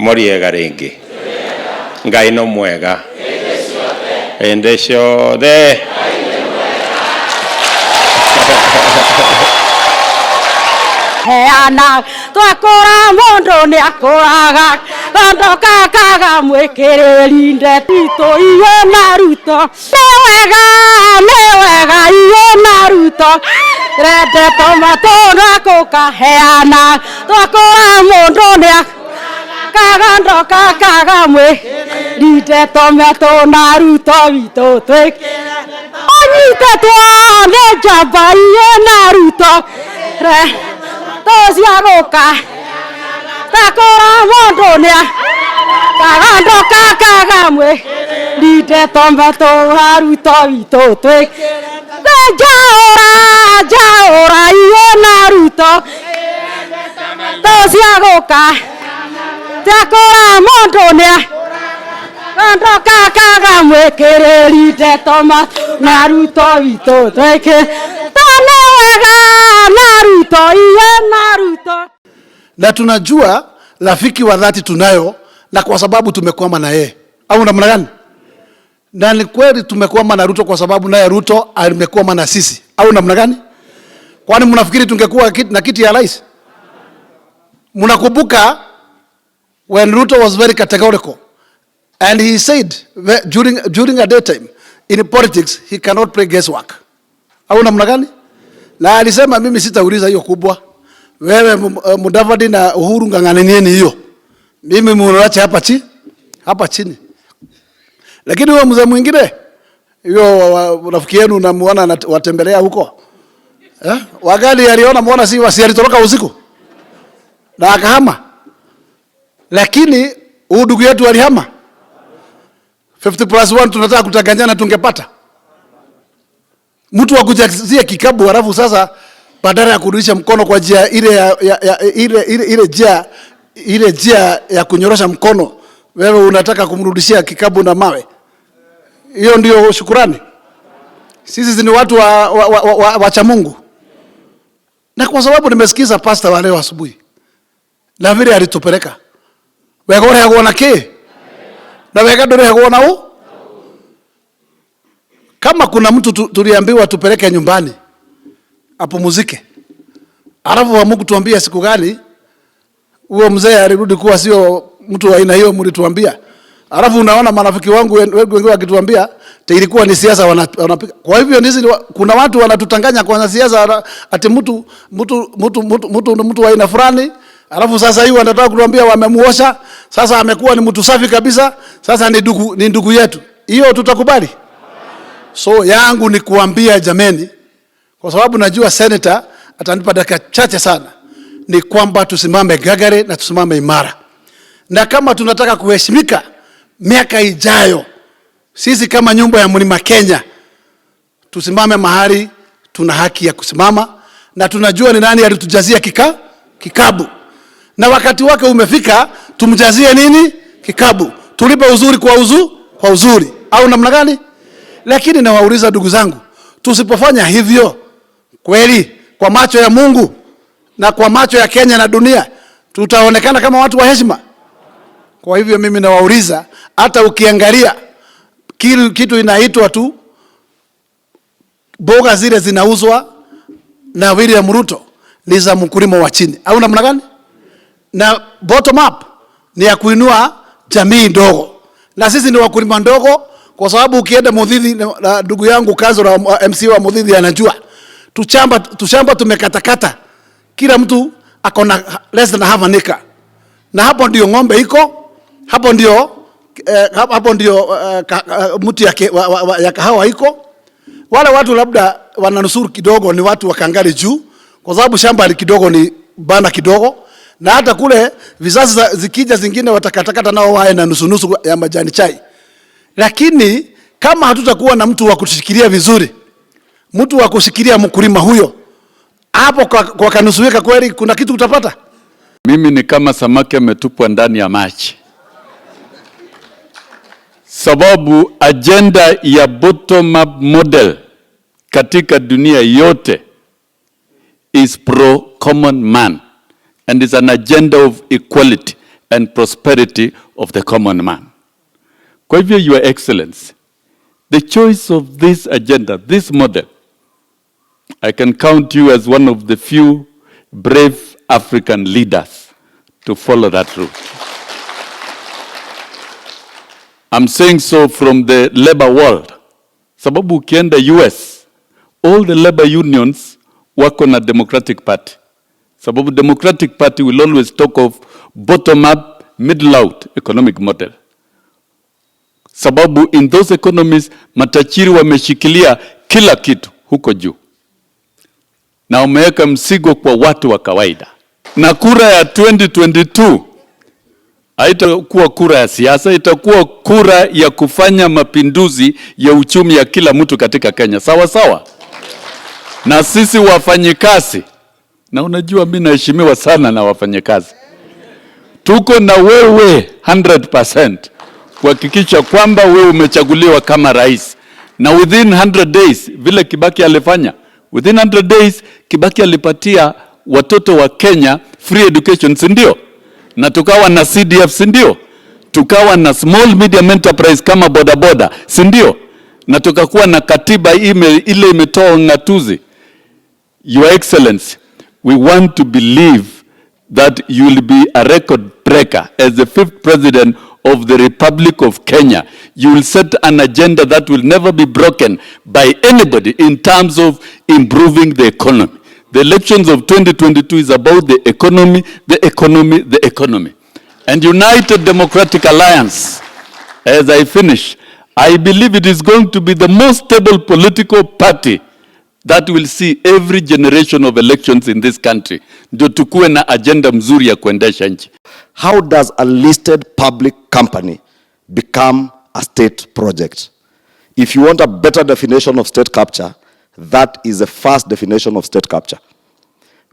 moriega ringi ngai no mwega ende ciothe heana twakora mundu ni akoraga ondoka kaga mwikiriri ndetito iye na Ruto mewega iye na Ruto rende tomatona kuka heana twakora mundu ni kaga ndoka kaga mwikiriri tomatona Ruto wito onyite twone jamba iye na Ruto tosiagoka takora mondonia kagandoka kagamwe lite tombato Ruto wito twe jaora iye na Ruto tosiagoka takora mondonia kagandoka kagamwe kere lite tombato Ruto wito twe Ruto iye na Ruto. Na tunajua rafiki wa dhati tunayo, na kwa sababu tumekwama na yeye. Au namna gani? Na ni kweli tumekwama na Ruto kwa sababu naye Ruto amekwama na sisi. Au namna gani? Kwani mnafikiri tungekuwa na kiti ya rais? Mnakumbuka when Ruto was very categorical and he said during a daytime in politics he cannot play guesswork. Au namna gani? Na alisema mimi sitauliza hiyo kubwa. Wewe Mudavadi na Uhuru ngang'anenieni hiyo. Mimi munacha hapa chini. Lakini huyo mzee mwingine, hiyo rafiki yenu unamuona watembelea huko. Wagali aliona muona si alitoroka usiku. Na akahama. Lakini huyu ndugu yetu alihama. 50+1 tunataka kutanganyana tungepata. Mtu wa kujazia kikabu halafu sasa badala ya kurudisha mkono kwa njia ile njia ya kunyorosha mkono, wewe unataka kumrudishia kikabu na mawe. Hiyo ndio shukrani? Sisi ni watu wa Mungu. Na kwa sababu nimesikiza pastor wa leo asubuhi na vile alitupeleka wegore agona ke na wega dore agona u. Kama kuna mtu tuliambiwa tupeleke nyumbani apumzike, alafu wa Mungu tuambia siku gani, huo mzee alirudi kuwa sio mtu wa aina hiyo mlituambia. Alafu unaona marafiki wangu wengi wakituambia ilikuwa ni siasa wanapiga. Kwa hivyo kuna watu wanatutanganya kwa siasa ati mtu wa aina fulani, alafu sasa hiyo wanataka kutuambia wamemuosha, sasa amekuwa ni mtu safi kabisa, sasa ni ndugu yetu. Hiyo tutakubali? So yangu ni kuambia jameni, kwa sababu najua senator atanipa dakika chache sana, ni kwamba tusimame gagare na tusimame imara. Na kama tunataka kuheshimika miaka ijayo, sisi kama nyumba ya Mlima Kenya tusimame mahali tuna haki ya kusimama, na tunajua ni nani alitujazia kikabu. Na wakati wake umefika tumjazie nini? Kikabu. Tulipe uzuri kwa uzuri. Au namna gani? Lakini nawauliza ndugu zangu, tusipofanya hivyo kweli kwa macho ya Mungu na kwa macho ya Kenya na dunia, tutaonekana kama watu wa heshima? Kwa hivyo mimi nawauliza, hata ukiangalia kitu inaitwa tu boga zile zinauzwa na William Ruto ni za mkulima wa chini. Au namna gani? Na bottom up ni ya kuinua jamii ndogo. Na sisi ni wakulima ndogo, kwa sababu ukienda Muthithi na ndugu yangu kazo na MC wa Muthithi anajua. Tushamba tumekatakata. Kila mtu akona less than half an acre. Na hapo ndio ng'ombe iko, hapo ndio mti ya kahawa iko. Wale watu labda wananusuru kidogo ni watu wakangale juu, kwa sababu shamba kidogo ni bana kidogo. Na hata kule vizazi zikija zingine watakatakata nao wae na nusu ya majani chai. Lakini kama hatutakuwa na mtu wa kushikilia vizuri, mtu wa kushikilia mkulima huyo, hapo kwa kanusuika kweli kuna kitu utapata? Mimi ni kama samaki ametupwa ndani ya maji. Sababu agenda ya bottom up model katika dunia yote is pro common man and is an agenda of equality. and prosperity of the common man. Kwa hivyo, Your Excellency, the choice of this agenda, this model, I can count you as one of the few brave African leaders to follow that route. I'm saying so from the labor world. Sababu ukienda US, all the labor unions work on a Democratic Party. Sababu Democratic Party will always talk of bottom-up, middle-out economic model. Sababu in those economies, matajiri wameshikilia kila kitu huko juu, na wameweka mzigo kwa watu wa kawaida. Na kura ya 2022 haitakuwa kura ya siasa, itakuwa kura ya kufanya mapinduzi ya uchumi ya kila mtu katika Kenya. Sawa sawa? Na sisi wafanyikazi, na unajua mimi naheshimiwa sana na wafanyikazi, tuko na wewe 100% kuhakikisha kwamba wewe umechaguliwa kama rais. Na within 100 days, vile Kibaki alifanya, within 100 days Kibaki alipatia watoto wa Kenya free education, si ndio? Na tukawa na CDF, si ndio? Tukawa na small medium enterprise kama bodaboda, si ndio? Na tukakuwa na katiba ile imetoa ngatuzi. Your Excellency, we want to believe that you will be a record breaker as the 5th president of the Republic of Kenya. You will set an agenda that will never be broken by anybody in terms of improving the economy. The elections of 2022 is about the economy, the economy, the economy. And United Democratic Alliance, as I finish, I believe it is going to be the most stable political party that will see every generation of elections in this country. Ndio tukue na agenda mzuri ya kuendesha nchi. How does a listed public company become a state project? If you want a better definition of state capture, that is the first definition of state capture.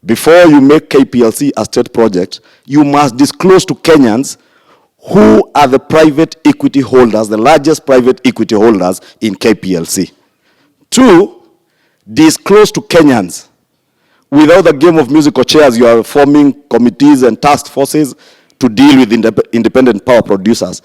Before you make KPLC a state project, you must disclose to Kenyans who are the private equity holders, the largest private equity holders in KPLC. 2, disclose to Kenyans. Without the game of musical chairs, you are forming committees and task forces to deal with independent power producers.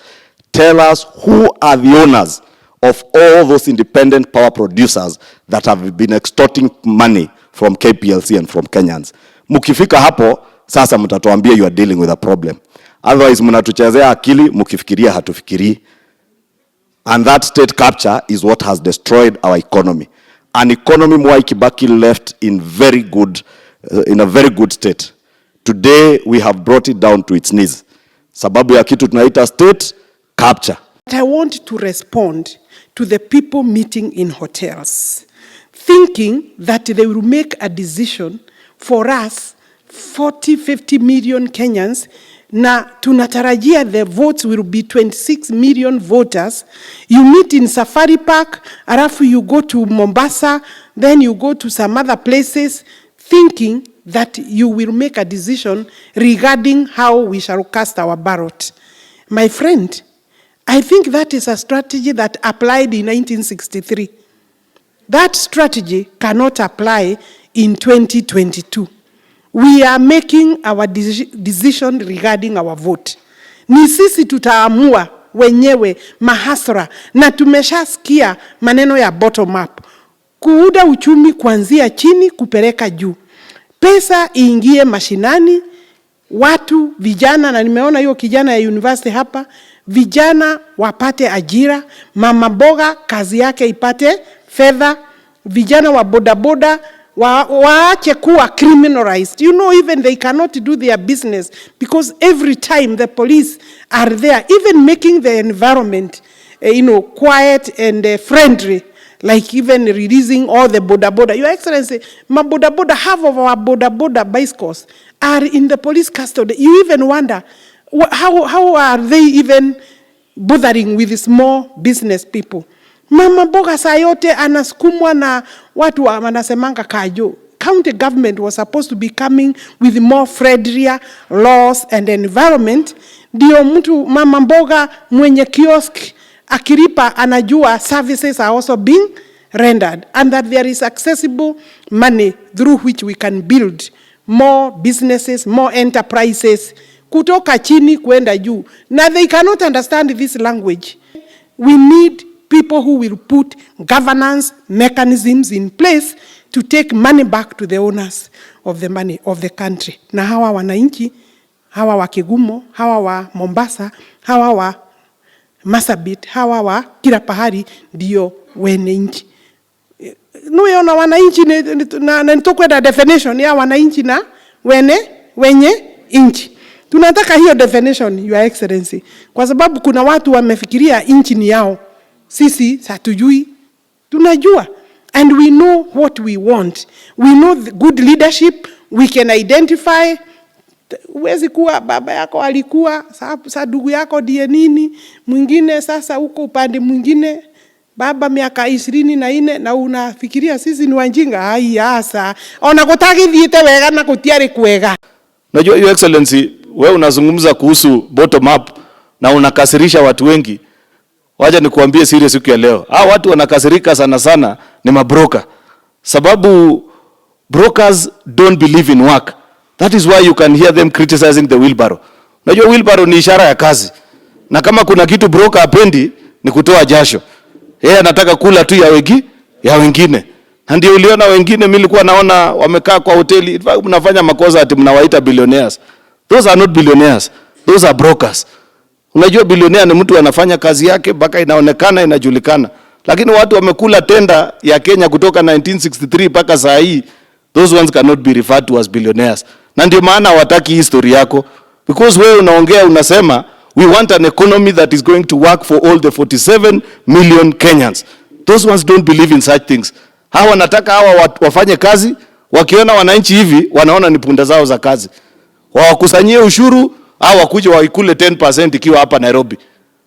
Tell us who are the owners of all those independent power producers that have been extorting money from KPLC and from Kenyans. Mukifika hapo, sasa mtatuambia you are dealing with a problem. Otherwise, mnatuchezea akili, mukifikiria hatufikiri. And that state capture is what has destroyed our economy. An economy Mwai Kibaki left in a very good state. Today, we have brought it down to its knees. Sababu ya kitu tunaita state capture. I want to respond to the people meeting in hotels, thinking that they will make a decision for us, 40-50 million Kenyans, na tunatarajia the votes will be 26 million voters. You meet in Safari Park, alafu you go to Mombasa, then you go to some other places, thinking that you will make a decision regarding how we shall cast our ballot. My friend, I think that is a strategy that applied in 1963. That strategy cannot apply in 2022. We are making our decision regarding our vote. Ni sisi tutaamua wenyewe mahasra, na tumeshasikia maneno ya bottom up. Kuuda uchumi kuanzia chini kupeleka juu. Pesa iingie mashinani, watu vijana, na nimeona hiyo kijana ya university hapa, vijana wapate ajira, mama mboga kazi yake ipate fedha, vijana wa bodaboda waache kuwa criminalized. You know, even they cannot do their business because every time the police are there, even making the environment, quiet and friendly, like even releasing all the boda. Your Excellency, my boda, half of our boda bicycles are in the police custody. You even wonder, how are they even bothering with the small business people? Mama mboga saa yote anasukumwa na watu wanasemanga kajo. County government was supposed to be coming with more friendlier laws and environment. Ndio mtu mama mboga mwenye kiosk akilipa anajua services are also being rendered, and that there is accessible money through which we can build more businesses, more enterprises kutoka chini kwenda juu, na they cannot understand this language. We need people who will put governance mechanisms in place to take money back to the owners of the money of the country. Na hawa wananchi, hawa wa Kigumo, hawa wa Mombasa, hawa wa Masabit, hawa wa kila pahali ndio wananchi. Nuyo wananchi na nitokwenda definition ya wananchi na wenye inchi. Tunataka hiyo definition, Your Excellency, kwa sababu kuna watu wamefikiria inchi ni yao. Sisi hatujui, tunajua, and we know what we want. We know the good leadership. We can identify. Uwezi kuwa baba yako alikuwa, sasa ndugu yako ndiye nini, mwingine sasa huko upande mwingine baba miaka 24 na unafikiria sisi ni wajinga. Hasa ona kutaki thiete wega na kutiari kwega. Unajua Your Excellency, wewe unazungumza kuhusu bottom up na unakasirisha watu wengi. Wacha nikuambie serious siku ya leo. Hao watu wanakasirika sana ni mabroker. Sababu brokers don't believe in work. That is why you can hear them criticizing the wheelbarrow. Unajua wheelbarrow ni ishara ya kazi. Na kama kuna kitu broker hapendi ni kutoa jasho. Yeye anataka kula tu ya wengine. Na ndio uliona wengine, mimi nilikuwa naona wamekaa kwa hoteli, mnafanya makosa ati mnawaita billionaires. Those are not billionaires. Those are brokers. Unajua billionaire ni mtu anafanya kazi yake mpaka inaonekana, inajulikana. Lakini watu wamekula tenda ya Kenya kutoka 1963 mpaka saa hii. Those ones cannot be referred to as billionaires. Na ndio maana hawataki history yako. Because wewe unaongea unasema we want an economy that is going to work for all the 47 million Kenyans. Those ones don't believe in such things. Hawa wanataka hawa wafanye kazi, wakiona wananchi hivi wanaona ni punda zao za kazi. Wawakusanyie ushuru au wakuje waikule 10% ikiwa hapa Nairobi.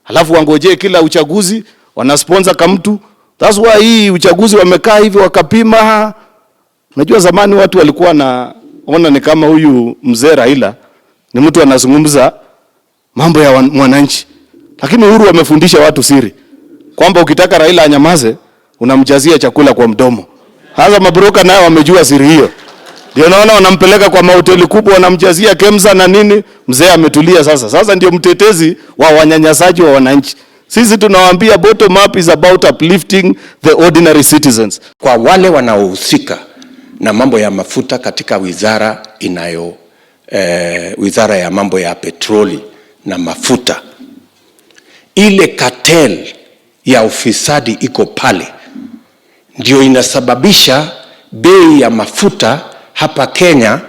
Halafu wangojee kila uchaguzi wanasponsor kama mtu. That's why hii uchaguzi wamekaa hivi wakapima. Unajua zamani watu walikuwa naona ni kama huyu mzee Raila ni mtu anazungumza mambo ya mwananchi. Lakini Uhuru amefundisha watu siri kwamba ukitaka Raila anyamaze unamjazia chakula kwa mdomo. Hasa mabroka nao wamejua siri hiyo. Ndio naona wanampeleka kwa mahoteli kubwa, wanamjazia kemsa na nini, mzee ametulia sasa. Sasa ndio mtetezi wa wanyanyasaji wa wananchi. Sisi tunawaambia bottom up is about uplifting the ordinary citizens. Kwa wale wanaohusika na mambo ya mafuta katika wizara wizara ya mambo ya petroli na mafuta, ile cartel ya ufisadi iko pale, ndio inasababisha bei ya mafuta hapa Kenya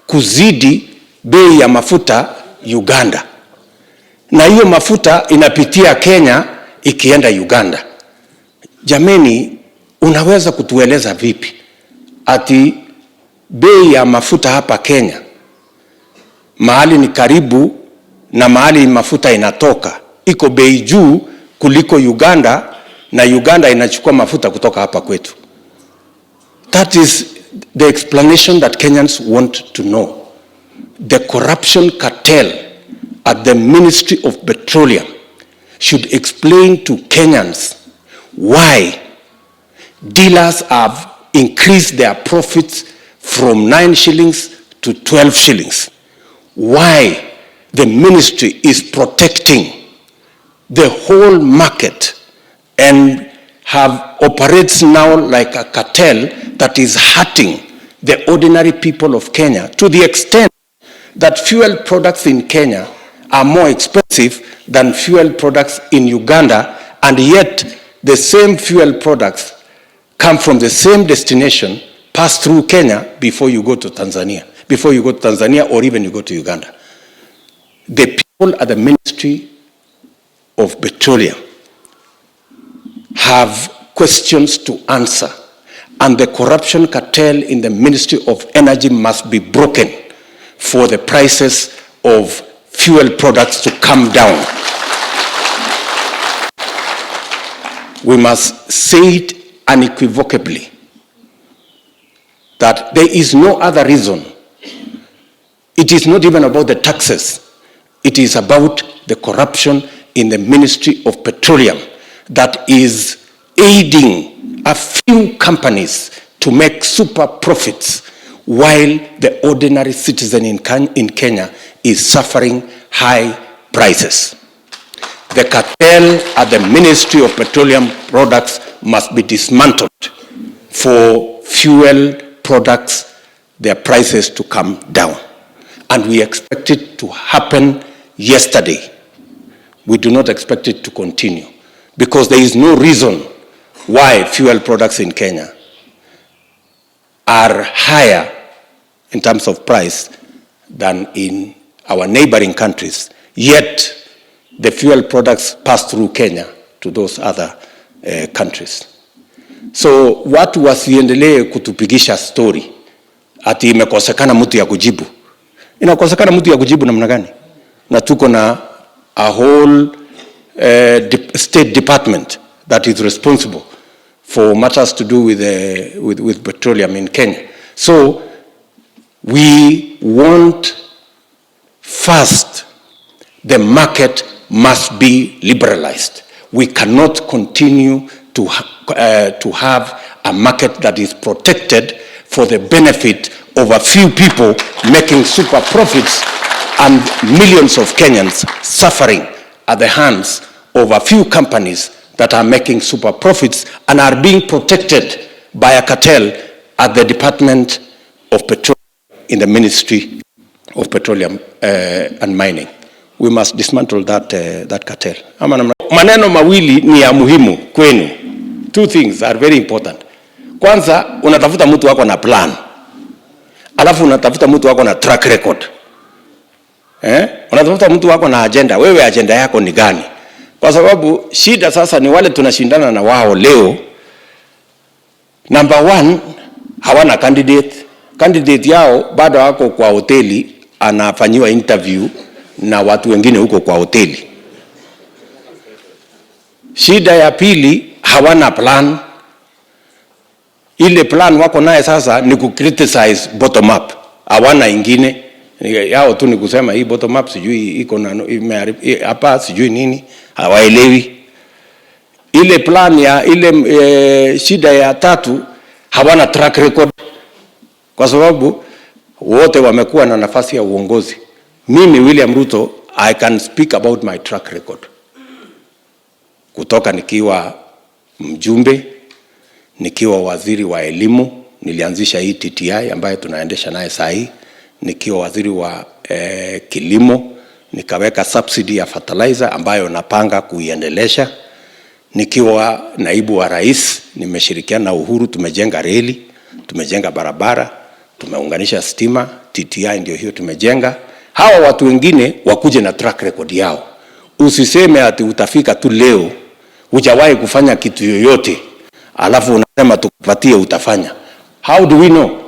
kuzidi bei ya mafuta Uganda, na hiyo mafuta inapitia Kenya ikienda Uganda. Jameni, unaweza kutueleza vipi ati bei ya mafuta hapa Kenya mahali ni karibu na mahali mafuta inatoka iko bei juu kuliko Uganda, na Uganda inachukua mafuta kutoka hapa kwetu? That is the explanation that Kenyans want to know. The corruption cartel at the Ministry of Petroleum should explain to Kenyans why dealers have increased their profits from 9 shillings to 12 shillings. Why the ministry is protecting the whole market and operates now like a cartel that is hurting the ordinary people of Kenya, to the extent that fuel products in Kenya are more expensive than fuel products in Uganda, and yet the same fuel products come from the same destination, pass through Kenya before you go to Tanzania, or even you go to Uganda. The people at the Ministry of Petroleum have questions to answer, and the corruption cartel in the Ministry of Energy must be broken for the prices of fuel products to come down. We must say it unequivocally that there is no other reason. It is not even about the taxes. It is about the corruption in the Ministry of Petroleum that is aiding a few companies to make super profits while the ordinary citizen in Kenya is suffering high prices. The cartel at the Ministry of Petroleum Products must be dismantled for fuel products, their prices to come down. And we expect it to happen yesterday. We do not expect it to continue because there is no reason why fuel products in Kenya are higher in terms of price than in our neighboring countries. Yet the fuel products pass through Kenya to those other countries. So watu wasiendelee kutupigisha story ati imekosekana mtu ya kujibu. Inakosekana mtu ya kujibu namna gani? Na tuko na a whole state department that is responsible for matters to do with petroleum in Kenya. So we want first the market must be liberalized. We cannot continue to have a market that is protected for the benefit of a few people making super profits and millions of Kenyans suffering at the hands of a few companies that are making super profits and are being protected by a cartel at the Department of Petroleum in the Ministry of Petroleum and Mining. We must dismantle that cartel. Maneno mawili ni ya muhimu kwenu. Two things are very important. Kwanza, unatafuta mtu wako na plan. Alafu unatafuta mtu wako na track record. Unatafuta mtu wako na agenda. Wewe agenda yako ni gani? Kwa sababu shida sasa ni wale tunashindana na wao leo. Number one, hawana candidate. Candidate yao bado wako kwa hoteli, anafanyiwa interview na watu wengine huko kwa hoteli. Shida ya pili, hawana plan. Ile plan wako naye sasa ni ku-criticize bottom up. Hawana ingine. Yao tu ni kusema hii bottom up sijui iko na hapa sijui nini. Hawaelewi. Ile plan ya ile shida ya tatu, hawana track record. Kwa sababu wote wamekuwa na nafasi ya uongozi. Mimi William Ruto, I can speak about my track record. Kutoka nikiwa mjumbe, nikiwa waziri wa elimu, nilianzisha hii TTI ambayo tunaendesha naye saa hii, nikiwa waziri wa kilimo, nikaweka subsidy ya fertilizer ambayo napanga kuiendelesha, nikiwa naibu wa rais, nimeshirikiana na Uhuru, tumejenga reli, tumejenga barabara, tumeunganisha stima, TTI ndio hiyo tumejenga. Hawa watu wengine wakuje na track record yao. Usiseme ati utafika tu leo, hujawahi kufanya kitu yoyote, alafu unasema tukupatie utafanya. How do we know?